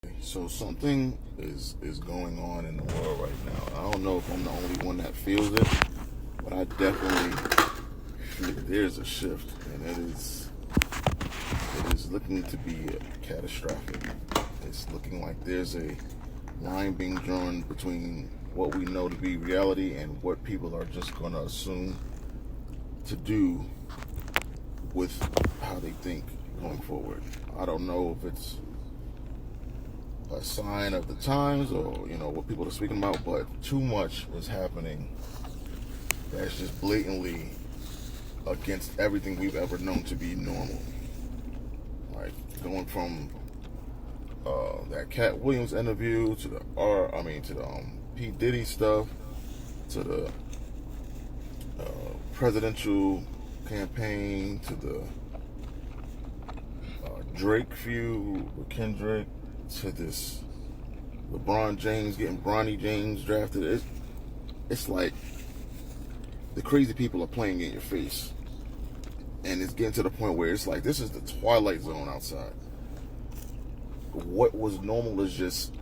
So something is going on in the world right now. I don't know if I'm the only one that feels it, but I definitely feel there's a shift, and it is looking to be catastrophic. It's looking like there's a line being drawn between what we know to be reality and what people are just going to assume to do with how they think going forward. I don't know if it's a sign of the times or what people are speaking about, but too much is happening that's just blatantly against everything we've ever known to be normal. Like going from that Cat Williams interview to the P Diddy stuff to the presidential campaign to the Drake feud with Kendrick to this LeBron James getting Bronny James drafted. It's like the crazy people are playing in your face, and it's getting to the point where it's like this is the twilight zone outside. What was normal is just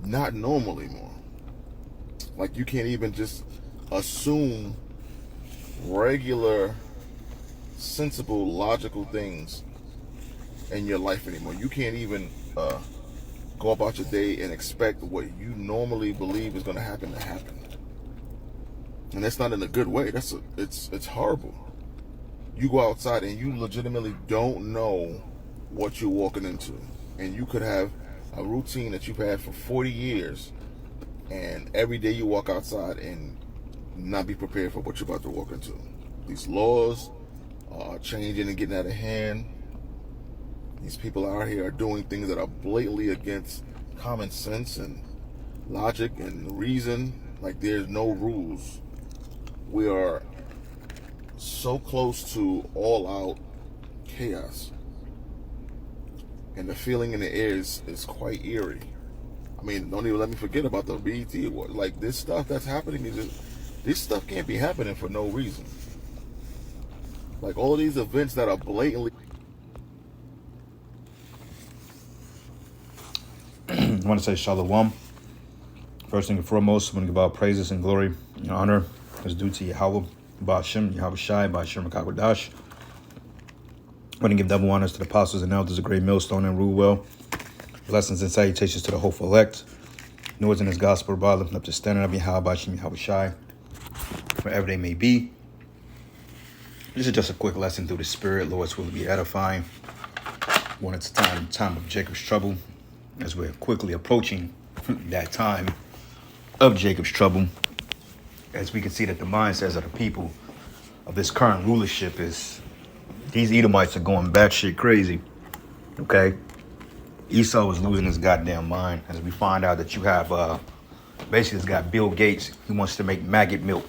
not normal anymore. Like you can't even just assume regular, sensible, logical things in your life anymore. You can't even go about your day and expect what you normally believe is going to happen, and that's not in a good way. It's horrible. You go outside and you legitimately don't know what you're walking into, and you could have a routine that you've had for 40 years, and every day you walk outside and not be prepared for what you're about to walk into. These laws are changing and getting out of hand. These people out here are doing things that are blatantly against common sense and logic and reason. Like there's no rules. We are so close to all out chaos. And the feeling in the air is quite eerie. I mean, don't even let me forget about the BET Award. Like this stuff that's happening this stuff can't be happening for no reason. Like all of these events that are blatantly I want to say Shalom. First thing and foremost, I want to give all praises and glory and honor is due to Yahweh, Ba'ashem, Yahweh Shai, Ba'ashem Makakwadash. I want to give double honors to the apostles and elders of Great Millstone and rule well. Blessings and salutations to the hopeful elect. Noise in his gospel, brother, up to standing of Yahweh, Ba'ashem, Yahweh Shai, wherever they may be. This is just a quick lesson through the Spirit. Lord's will be edifying. One at a time of Jacob's trouble, as we're quickly approaching that time of Jacob's trouble, as we can see that the mindsets of the people of this current rulership is these Edomites are going batshit crazy. Okay, Esau is losing his goddamn mind as we find out that you have basically it's got Bill Gates. He wants to make maggot milk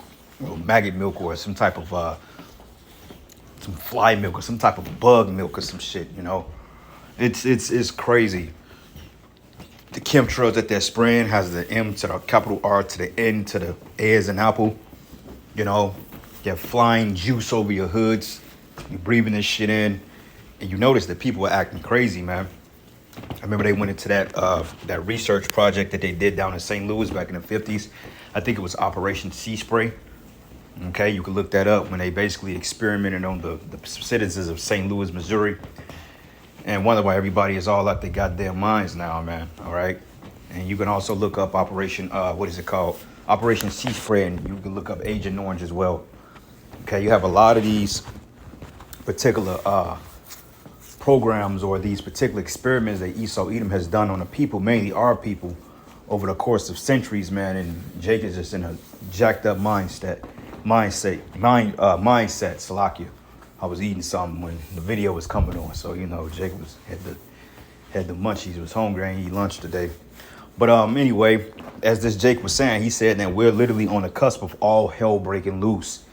or some type of some fly milk or some type of bug milk or some shit. It's crazy. The chemtrails that they're spraying has the M to the capital R to the N to the A as an apple. They're flying juice over your hoods. You're breathing this shit in. And you notice that people are acting crazy, man. I remember they went into that research project that they did down in St. Louis back in the 50s. I think it was Operation Sea Spray. Okay, you can look that up when they basically experimented on the citizens of St. Louis, Missouri. And wonder why everybody is all out their goddamn minds now, man. All right. And you can also look up Operation, Operation Sea Spray, and you can look up Agent Orange as well. Okay, you have a lot of these particular programs or these particular experiments that Esau Edom has done on the people, mainly our people, over the course of centuries, man. And Jake is just in a jacked up mindset, Salakia. I was eating something when the video was coming on, so Jake had the munchies. He was hungry. I didn't eat lunch today, but anyway, as this Jake was saying, he said that we're literally on the cusp of all hell breaking loose.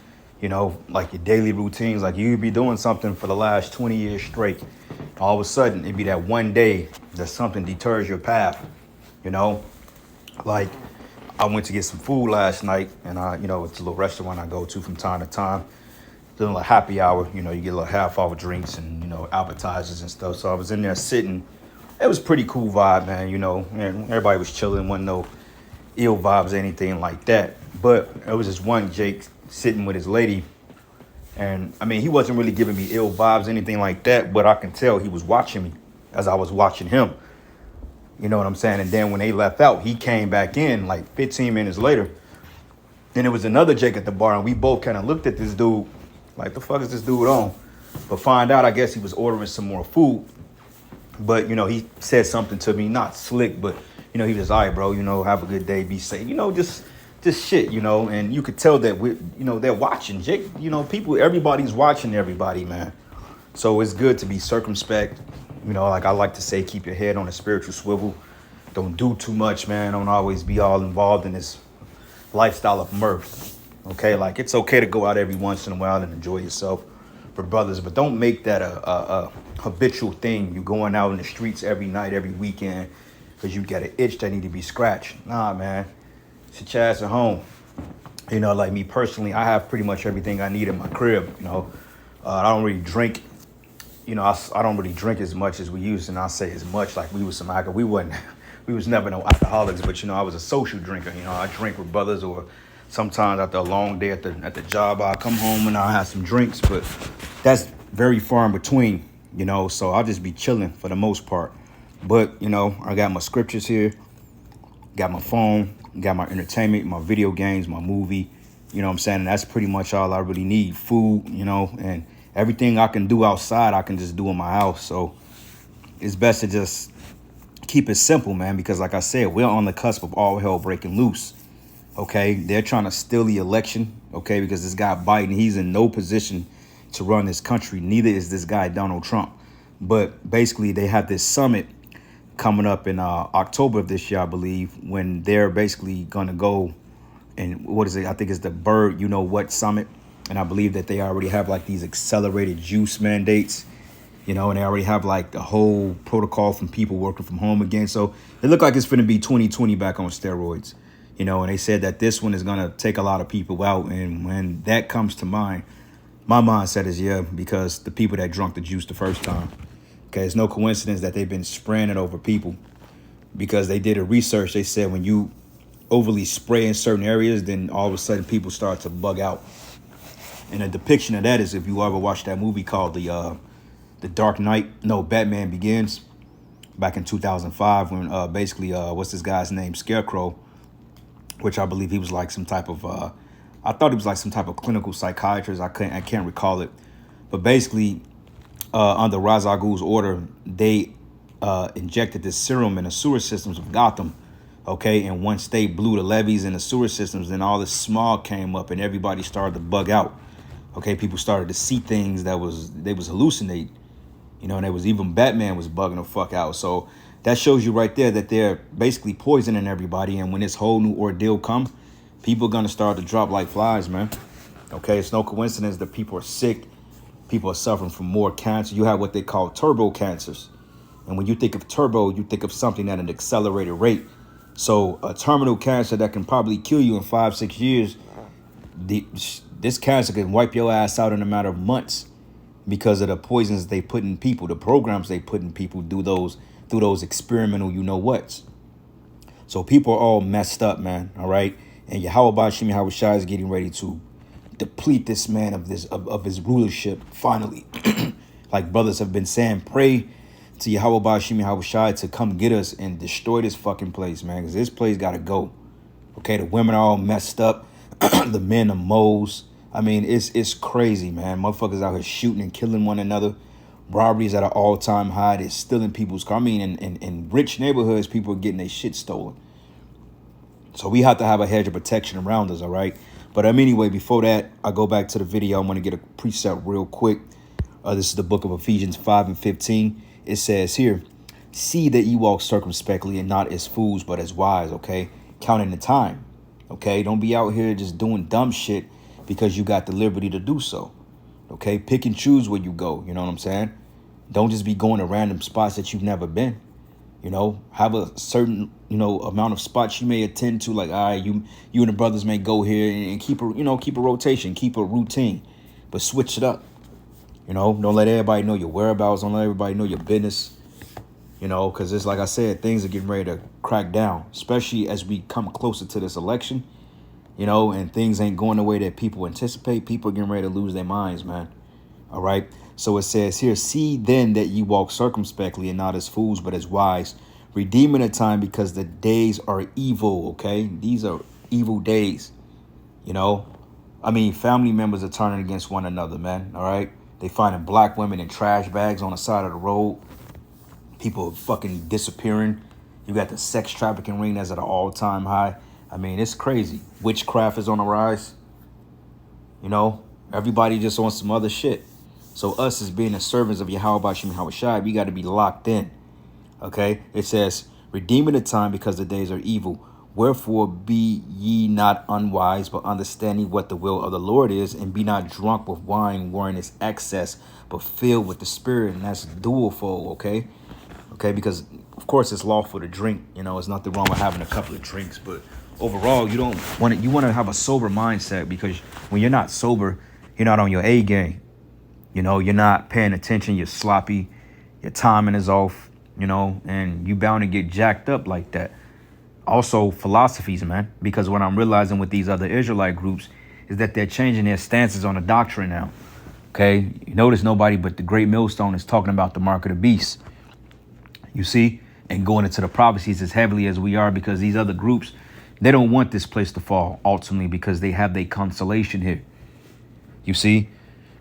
Like your daily routines, like you'd be doing something for the last 20 years straight. All of a sudden, it'd be that one day that something deters your path. Like I went to get some food last night, and it's a little restaurant I go to from time to time. Doing a happy hour, you get a little half hour drinks and appetizers and stuff. So I was in there sitting it was pretty cool vibe, man. You know, and everybody was chilling, wasn't no ill vibes or anything like that. But there was this one Jake sitting with his lady, and I mean, he wasn't really giving me ill vibes, anything like that. But I can tell he was watching me as I was watching him. You know what I'm saying? And then when they left out, he came back in like 15 minutes later. Then there was another Jake at the bar, and we both kind of looked at this dude like, the fuck is this dude on? But find out, I guess he was ordering some more food. But, you know, he said something to me, not slick, but, you know, he was, all right, bro, you know, have a good day, be safe. You know, just shit, you know. And you could tell that, you know, they're watching. Jake, you know, people, everybody's watching everybody, man. So it's good to be circumspect. You know, like I like to say, keep your head on a spiritual swivel. Don't do too much, man. Don't always be all involved in this lifestyle of mirth. Okay, like it's okay to go out every once in a while and enjoy yourself for brothers, but don't make that a habitual thing. You going out in the streets every night, every weekend, because you got an itch that need to be scratched. Nah, man, sit your ass at home. You know, like me personally, I have pretty much everything I need in my crib. You know, I don't really drink. You know, I don't really drink as much as we used, and I say as much like we was some alcohol. We was never no alcoholics, but you know, I was a social drinker. You know, I drink with brothers, or sometimes after a long day at the job, I come home and I have some drinks, but that's very far in between. You know, so I'll just be chilling for the most part. But you know, I got my scriptures here, got my phone, got my entertainment, my video games, my movie. You know what I'm saying? And that's pretty much all I really need. Food, you know, and everything I can do outside, I can just do in my house. So it's best to just keep it simple, man, because like I said, we're on the cusp of all hell breaking loose. Okay, they're trying to steal the election. Okay, because this guy Biden, he's in no position to run this country. Neither is this guy Donald Trump. But basically, they have this summit coming up in October of this year, I believe, when they're basically going to go and what is it? I think it's the Bird, you know what, summit. And I believe that they already have like these accelerated juice mandates, you know, and they already have like the whole protocol from people working from home again. So it looked like it's going to be 2020 back on steroids, you know, and they said that this one is going to take a lot of people out. And when that comes to mind, my mindset is, yeah, because the people that drunk the juice the first time. Okay, it's no coincidence that they've been spraying it over people, because they did a research. They said when you overly spray in certain areas, then all of a sudden people start to bug out. And a depiction of that is if you ever watched that movie called The Dark Knight, no, Batman Begins, back in 2005, when basically, what's this guy's name? Scarecrow, which I believe he was like some type of, I thought he was like some type of clinical psychiatrist. I can't recall it. But basically, under Ra's al Ghul's order, they injected this serum in the sewer systems of Gotham. Okay, and once they blew the levees in the sewer systems, then all this smog came up and everybody started to bug out. Okay, people started to see things they was hallucinating. You know, and there was even Batman was bugging the fuck out. So that shows you right there that they're basically poisoning everybody. And when this whole new ordeal comes, people are going to start to drop like flies, man. Okay, it's no coincidence that people are sick. People are suffering from more cancer. You have what they call turbo cancers. And when you think of turbo, you think of something at an accelerated rate. So a terminal cancer that can probably kill you in 5-6 years, this cancer can wipe your ass out in a matter of months because of the poisons they put in people, the programs they put in people through those experimental you know whats. So people are all messed up, man. All right. And Yahweh Shimi Hawashai is getting ready to deplete this man of his rulership finally. Like brothers have been saying, pray to Yahweh Shimi Hawashai to come get us and destroy this fucking place, man, because this place gotta go. Okay, the women are all messed up. The men are moles. I mean, it's crazy, man. Motherfuckers out here shooting and killing one another. Robberies at an all-time high. They're stealing people's car. I mean, in rich neighborhoods, people are getting their shit stolen. So we have to have a hedge of protection around us, all right? But anyway, before that, I go back to the video. I'm going to get a precept real quick. This is the book of Ephesians 5:15. It says here, see that you walk circumspectly and not as fools, but as wise, okay? Counting the time, okay? Don't be out here just doing dumb shit because you got the liberty to do so, okay? Pick and choose where you go, you know what I'm saying? Don't just be going to random spots that you've never been, you know? Have a certain, you know, amount of spots you may attend to, like, all right, you and the brothers may go here and keep a rotation, keep a routine, but switch it up. You know, don't let everybody know your whereabouts. Don't let everybody know your business. You know, because it's like I said, things are getting ready to crack down, especially as we come closer to this election, you know, and things ain't going the way that people anticipate. People are getting ready to lose their minds, man. All right. So it says here, see then that ye walk circumspectly and not as fools, but as wise, redeeming the time because the days are evil. OK, these are evil days. You know, I mean, family members are turning against one another, man. All right. They finding black women in trash bags on the side of the road. People fucking disappearing. You got the sex trafficking ring that's at an all-time high. I mean, it's crazy. Witchcraft is on the rise. You know, everybody just on some other shit. So us as being the servants of Yahweh Shem Yahweh Shai, we got to be locked in. Okay? It says, redeeming the time because the days are evil. Wherefore be ye not unwise, but understanding what the will of the Lord is, and be not drunk with wine wherein is excess, but filled with the Spirit. And that's dual-fold, okay? Okay, because of course it's lawful to drink. You know, there's nothing wrong with having a couple of drinks, but overall, you want to have a sober mindset, because when you're not sober, you're not on your A game. You know, you're not paying attention. You're sloppy. Your timing is off. You know, and you bound to get jacked up like that. Also, philosophies, man, because what I'm realizing with these other Israelite groups is that they're changing their stances on the doctrine now. Okay, you notice nobody but the Great Millstone is talking about the mark of the beast. You see, and going into the prophecies as heavily as we are, because these other groups, they don't want this place to fall ultimately, because they have their consolation here. You see,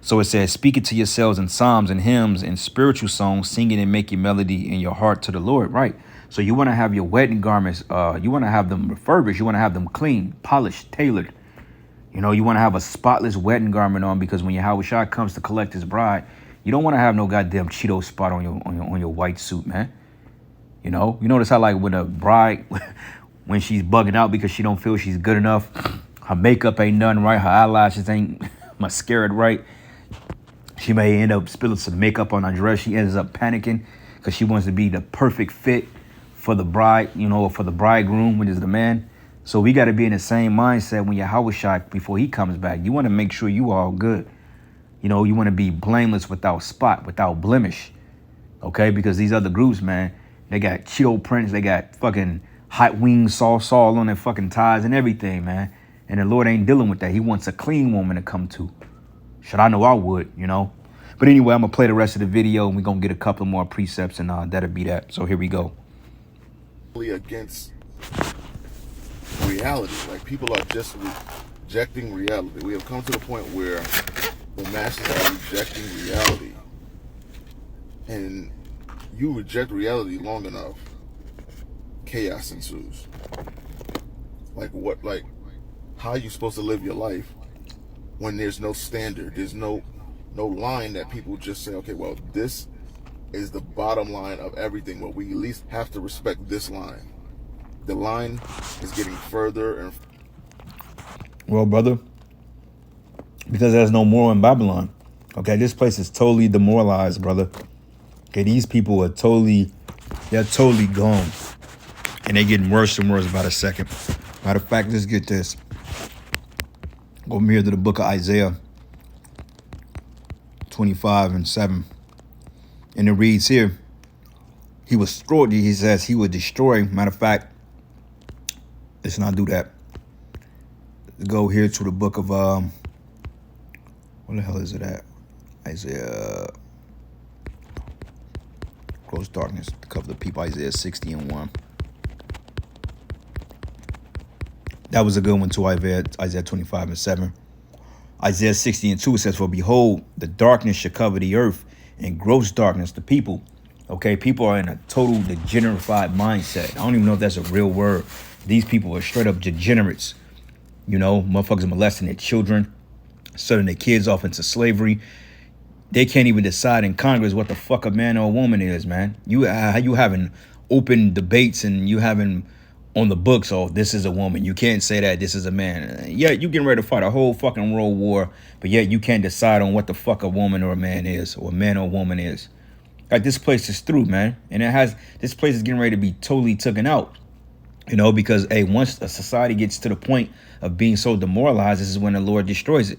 so it says, speak it to yourselves in psalms and hymns and spiritual songs, singing and making melody in your heart to the Lord. Right. So you want to have your wedding garments. You want to have them refurbished. You want to have them clean, polished, tailored. You know, you want to have a spotless wedding garment on, because when Yahweh Shai comes to collect his bride, you don't want to have no goddamn Cheeto spot on your white suit, man. You notice how, like, when a bride, when she's bugging out because she don't feel she's good enough, her makeup ain't done right, her eyelashes ain't mascaraed right, she may end up spilling some makeup on her dress. She ends up panicking because she wants to be the perfect fit for the bride, you know, for the bridegroom, which is the man. So we got to be in the same mindset when Yahweh Shai, before he comes back. You want to make sure you all good. You know, you want to be blameless, without spot, without blemish. Okay, because these other groups, man, they got Cheeto prints. They got fucking hot wings sauce all on their fucking ties and everything, man. And the Lord ain't dealing with that. He wants a clean woman to come to. Should I know I would, you know. But anyway, I'm going to play the rest of the video, and we're going to get a couple more precepts, and that'll be that. So here we go. Against reality. Like, people are just rejecting reality. We have come to the point where the masses are rejecting reality. And you reject reality long enough, chaos ensues. Like, how are you supposed to live your life when there's no standard? There's no line that people just say, okay, well, this is the bottom line of everything. Well, we at least have to respect this line. The line is getting further and... Well, brother, because there's no more in Babylon. Okay, this place is totally demoralized, brother. Okay, these people are totally gone. And they're getting worse and worse by the second. Matter of fact, let's get this. Go here to the book of Isaiah 25:7. And it reads here, he was destroyed. He says he would destroy. Matter of fact, let's not do that. Let's go here to the book of, where the hell is it at? Isaiah, gross darkness to cover the people, Isaiah 60:1. That was a good one too, Isaiah 25:7. Isaiah 60:2 says, for behold, the darkness shall cover the earth, and gross darkness the people. Okay, people are in a total degenerified mindset. I don't even know if that's a real word. These people are straight up degenerates. You know, motherfuckers are molesting their children, selling their kids off into slavery. They can't even decide in Congress what the fuck a man or a woman is, man. You having open debates, and you having on the books, oh, this is a woman. You can't say that this is a man. Yeah, you getting ready to fight a whole fucking world war, but yet you can't decide on what the fuck a woman or a man is, or a man or a woman is. Like, this place is through, man. And this place is getting ready to be totally taken out. You know, because, hey, once a society gets to the point of being so demoralized, this is when the Lord destroys it.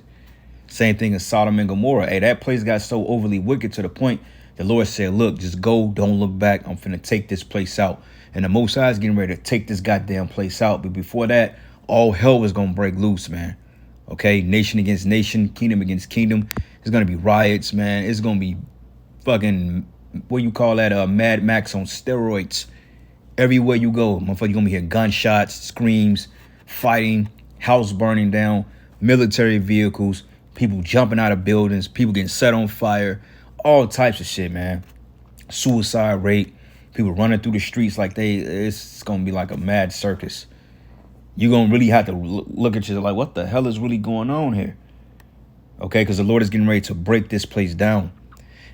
Same thing as Sodom and Gomorrah. Hey, that place got so overly wicked to the point The Lord said, look, just go, don't look back. I'm finna take this place out. And the Most High is getting ready to take this goddamn place out. But before that, all hell was gonna break loose, man. Okay, nation against nation, kingdom against kingdom. There's gonna be riots, man. It's gonna be fucking, what you call that, Mad Max on steroids. Everywhere you go, motherfucker, you're gonna be hearing gunshots, screams, fighting, house burning down, military vehicles, people jumping out of buildings, people getting set on fire, all types of shit, man. Suicide rate, people running through the streets like it's gonna be like a mad circus. You're gonna really have to look at you like, what the hell is really going on here? Okay, because the Lord is getting ready to break this place down.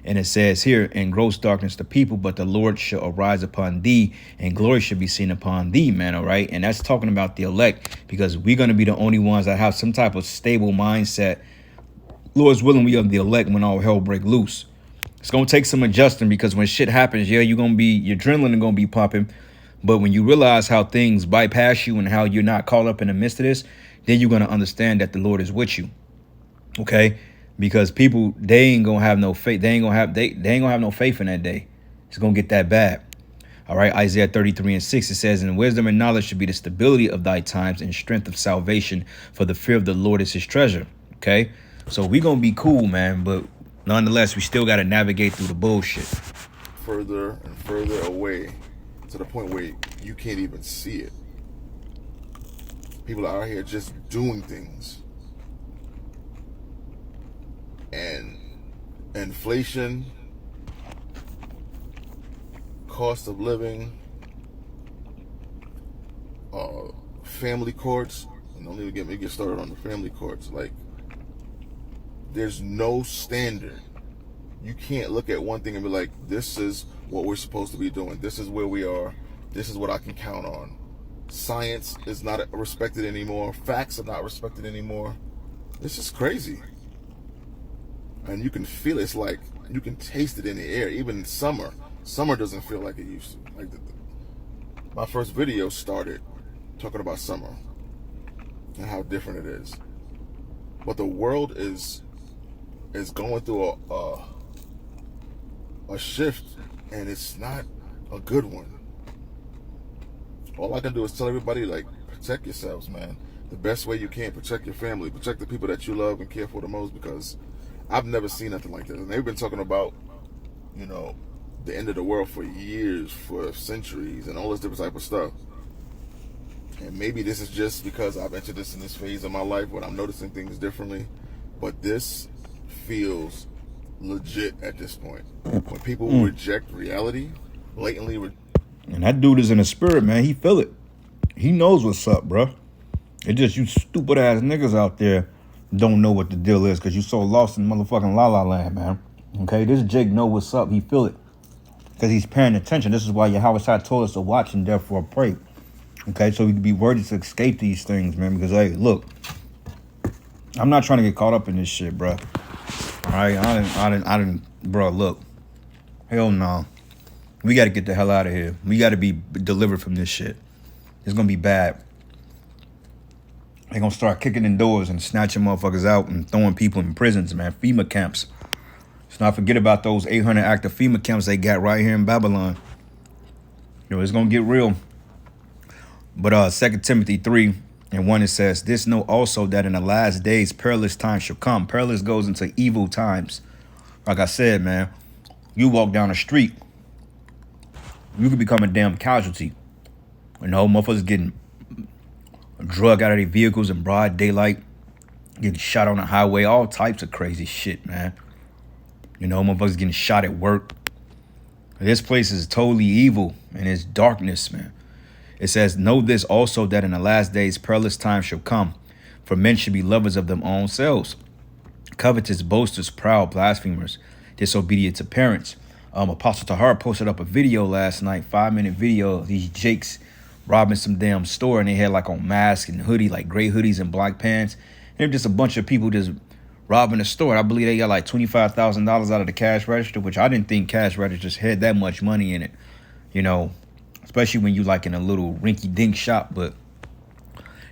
And it says here, in gross darkness the people, but the Lord shall arise upon thee, and glory shall be seen upon thee, man, all right? And that's talking about the elect, because we're going to be the only ones that have some type of stable mindset. Lord's willing, we are the elect when all hell break loose. It's going to take some adjusting, because when shit happens, yeah, your adrenaline is going to be popping. But when you realize how things bypass you and how you're not caught up in the midst of this, then you're going to understand that the Lord is with you. Okay? Because people, they ain't gonna have no faith. They ain't gonna have no faith in that day. It's gonna get that bad. All right, Isaiah 33:6, it says, "And wisdom and knowledge should be the stability of thy times, and strength of salvation. For the fear of the Lord is his treasure." Okay, so we gonna be cool, man. But nonetheless, we still gotta navigate through the bullshit. Further and further away, to the point where you can't even see it. People are out here just doing things. And inflation, cost of living, family courts. And don't even get me started on the family courts. Like, there's no standard. You can't look at one thing and be like, this is what we're supposed to be doing. This is where we are. This is what I can count on. Science is not respected anymore. Facts are not respected anymore. This is crazy. And you can feel it. It's like you can taste it in the air. Even in summer. Summer doesn't feel like it used to. Like my first video started talking about summer and how different it is. But the world is going through a shift, and it's not a good one. All I can do is tell everybody, like, protect yourselves, man. The best way you can. Protect your family. Protect the people that you love and care for the most, because I've never seen nothing like this. And they've been talking about, the end of the world for years, for centuries, and all this different type of stuff. And maybe this is just because I've entered in this phase of my life when I'm noticing things differently. But this feels legit at this point. When people reject reality, blatantly and that dude is in the spirit, man. He feel it. He knows what's up, bro. It's just you stupid ass niggas out there don't know what the deal is because you so lost in motherfucking La La Land, man. Okay, this Jake know what's up. He feel it because he's paying attention. This is why Yahweh Shai told us to watch and therefore pray. Okay, so we can be worthy to escape these things, man. Because, hey, look, I'm not trying to get caught up in this shit, bro. All right, I didn't, bro, look. Hell no. We got to get the hell out of here. We got to be delivered from this shit. It's going to be bad. They're going to start kicking in doors and snatching motherfuckers out and throwing people in prisons, man. FEMA camps. Let's not forget about those 800 active FEMA camps they got right here in Babylon. It's going to get real. But 2 Timothy 3:1, it says, "This know also that in the last days perilous times shall come." Perilous goes into evil times. Like I said, man, you walk down the street, you could become a damn casualty. Motherfuckers getting drug out of their vehicles in broad daylight, getting shot on the highway, all types of crazy shit, man. Motherfuckers getting shot at work. This place is totally evil, and it's darkness, man. It says, "Know this also, that in the last days perilous times shall come. For men should be lovers of them own selves, covetous, boasters, proud, blasphemers, disobedient to parents." Apostle Tahar posted up a video last night, 5-minute video of these jakes robbing some damn store, and they had like on masks and hoodie, like gray hoodies and black pants. And they're just a bunch of people just robbing the store. I believe they got like $25,000 out of the cash register, which I didn't think cash registers had that much money in it, especially when you like in a little rinky-dink shop. But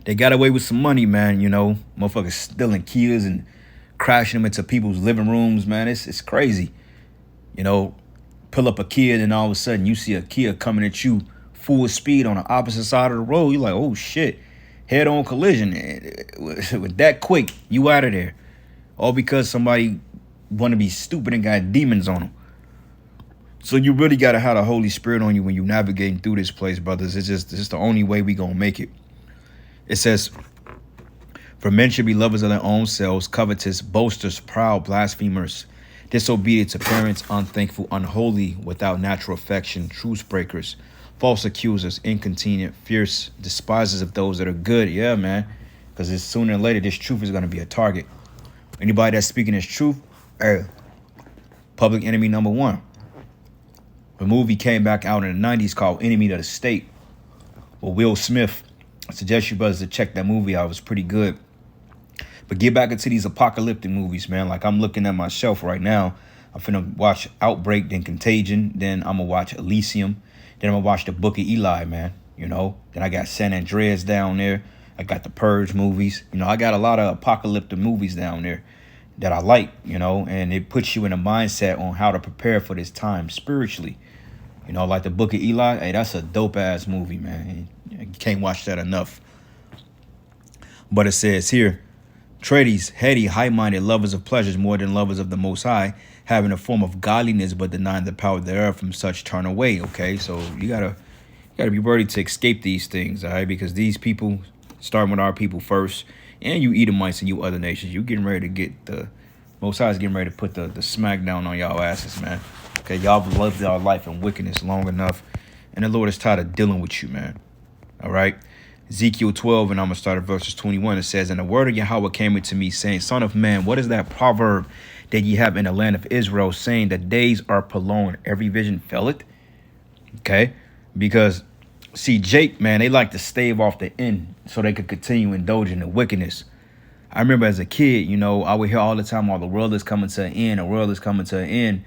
they got away with some money, man. Motherfuckers stealing Kias and crashing them into people's living rooms, man. It's crazy. You know, pull up a Kia, and all of a sudden you see a Kia coming at you full speed on the opposite side of the road. You're like, oh shit, head on collision. With that quick, you out of there. All because somebody want to be stupid and got demons on them. So you really got to have the Holy Spirit on you when you're navigating through this place, brothers. It's just the only way we going to make it. It says, for men should be lovers of their own selves, covetous, boasters, proud, blasphemers, disobedient to parents, unthankful, unholy, without natural affection, truce breakers, false accusers, incontinent, fierce, despisers of those that are good. Yeah, man. Because sooner or later, this truth is going to be a target. Anybody that's speaking this truth, public enemy number one. A movie came back out in the 90s called Enemy of the State. Well, Will Smith. I suggest you brothers to check that movie out. It was pretty good. But get back into these apocalyptic movies, man. Like I'm looking at my shelf right now. I'm finna watch Outbreak, then Contagion. Then I'm gonna watch Elysium. Then I'm gonna watch The Book of Eli, man. You know. Then I got San Andreas down there. I got the Purge movies. You know, I got a lot of apocalyptic movies down there that I like, you know. And it puts you in a mindset on how to prepare for this time spiritually. You know, like The Book of Eli. Hey, that's a dope-ass movie, man. You can't watch that enough. But it says here, Treaties, heady, high-minded, lovers of pleasures more than lovers of the Most High, having a form of godliness but denying the power thereof, from such turn away. Okay, so you gotta be ready to escape these things, all right? Because these people, starting with our people first, and you Edomites and you other nations, you getting ready to get the Most High is getting ready to put the smack down on y'all asses, man. Okay, y'all have lived y'all life in wickedness long enough, and the Lord is tired of dealing with you, man. All right. Ezekiel 12, and I'm going to start at verses 21. It says, and the word of Yahweh came unto me, saying, Son of man, what is that proverb that ye have in the land of Israel, saying that days are prolonged? Every vision fell it. Okay. Because, see, Jake, man, they like to stave off the end so they could continue indulging in wickedness. I remember as a kid, you know, I would hear all the time, the world is coming to an end, the world is coming to an end.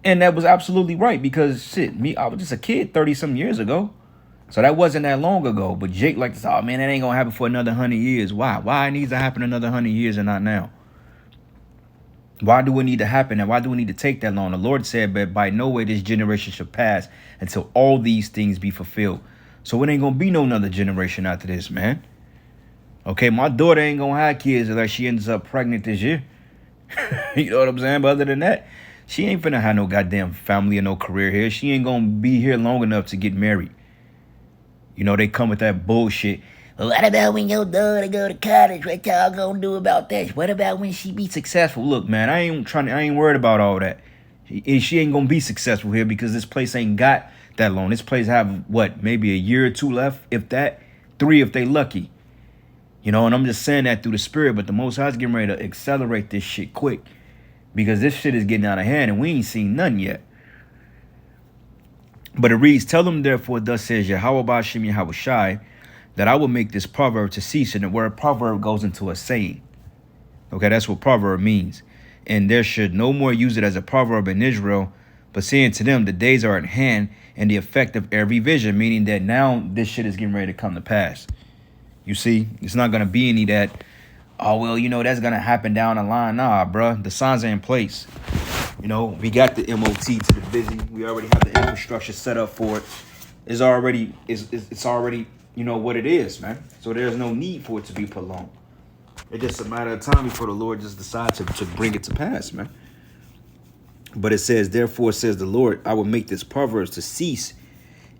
And that was absolutely right, because shit, I was just a kid 30-some years ago. So that wasn't that long ago. But Jake like to say, oh man, that ain't gonna happen for another 100 years. Why? Why it needs to happen another 100 years and not now? Why do it need to happen? And why do we need to take that long? The Lord said, but by no way this generation shall pass until all these things be fulfilled. So it ain't gonna be no another generation after this, man. Okay, my daughter ain't gonna have kids unless she ends up pregnant this year. You know what I'm saying? But other than that, she ain't finna have no goddamn family or no career here. She ain't gonna be here long enough to get married. You know, they come with that bullshit. Well, what about when your daughter go to college? What y'all gonna do about that? What about when she be successful? Look, man, I ain't worried about all that. She ain't gonna be successful here because this place ain't got that long. This place have, what, maybe a year or two left, if that. 3 if they lucky. You know, and I'm just saying that through the spirit, but the Most High is getting ready to accelerate this shit quick. Because this shit is getting out of hand and we ain't seen none yet. But it reads, tell them therefore, thus says Yahweh Ba'ashem Yahweh Shai, that I will make this proverb to cease. And the word proverb goes into a saying. Okay, that's what proverb means. And there should no more use it as a proverb in Israel, but saying to them, the days are at hand and the effect of every vision, meaning that now this shit is getting ready to come to pass. You see, it's not going to be any that, oh, well, you know, that's going to happen down the line. Nah, bruh, the signs are in place. You know, we got the MOT to the busy. We already have the infrastructure set up for it. It's already, you know, what it is, man. So there's no need for it to be prolonged. It's just a matter of time before the Lord just decides to bring it to pass, man. But it says, therefore, says the Lord, I will make this proverb to cease,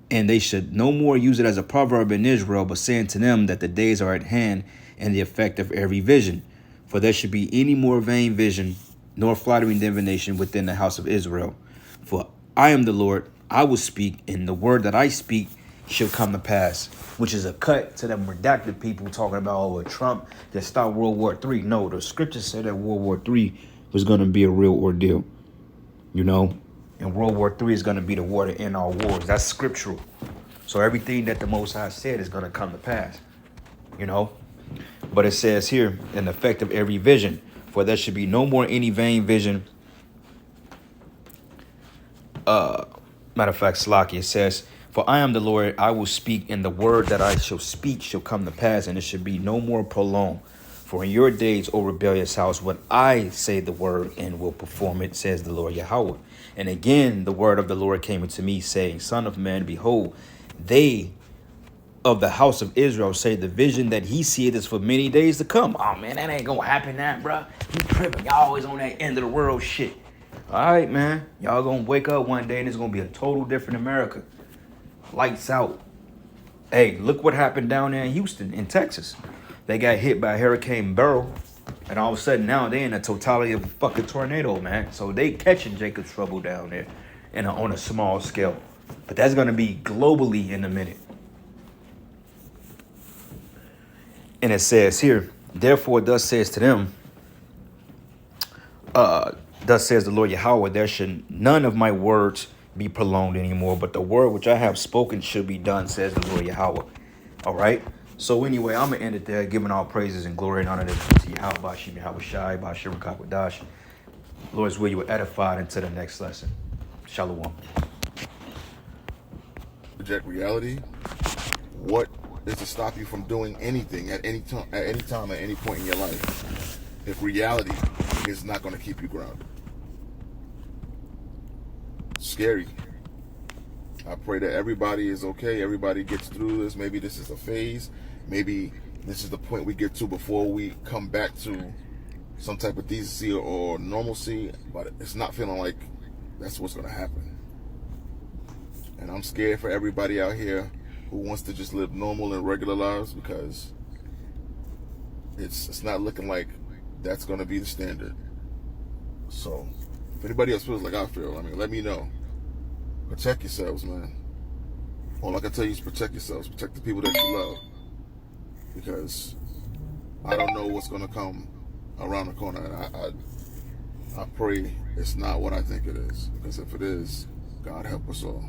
and they should no more use it as a proverb in Israel, but saying to them that the days are at hand and the effect of every vision. For there should be any more vain vision, nor flattering divination within the house of Israel. For I am the Lord, I will speak, and the word that I speak shall come to pass. Which is a cut to them redacted people talking about, oh, Trump that stopped World War III. No, the scripture said that World War III was going to be a real ordeal. You know, and World War III is going to be the war to end all wars. That's scriptural. So everything that the Most High said is going to come to pass. You know, but it says here, an effect of every vision. For there should be no more any vain vision. Matter of fact, Slaki, it says, for I am the Lord, I will speak, and the word that I shall speak shall come to pass, and it should be no more prolonged. For in your days, O rebellious house, when I say the word and will perform it, says the Lord Yahweh. And again, the word of the Lord came unto me, saying, Son of man, behold, they of the house of Israel say the vision that he seeth is for many days to come. Oh man, that ain't gonna happen now, bro. You tripping. Y'all always on that end of the world shit. All right, man. Y'all gonna wake up one day and it's gonna be a total different America. Lights out. Hey, look what happened down there in Houston, in Texas. They got hit by Hurricane Beryl, and all of a sudden now they in a totality of a fucking tornado, man. So they catching Jacob's trouble down there on a small scale. But that's gonna be globally in a minute. And it says here, therefore thus says to them, thus says the Lord Yahweh, there should none of my words be prolonged anymore, but the word which I have spoken should be done, says the Lord Yahweh. All right. So anyway, I'm gonna end it there, giving all praises and glory and honor to Yahweh, Bashim, Yahweh Shai, Bashir, Kakwadash. Lord's will you were edified into the next lesson. Shalom. Project reality. What is to stop you from doing anything at any time, at any point in your life, if reality is not going to keep you grounded? Scary. I pray that everybody is okay. Everybody gets through this. Maybe this is a phase. Maybe this is the point we get to before we come back to some type of decency or normalcy. But it's not feeling like that's what's going to happen. And I'm scared for everybody out here who wants to just live normal and regular lives, because it's not looking like that's going to be the standard. So if anybody else feels like I feel, I mean, let me know. Protect yourselves, man. All I can tell you is protect yourselves. Protect the people that you love, because I don't know what's going to come around the corner. And I pray it's not what I think it is, because if it is, God help us all.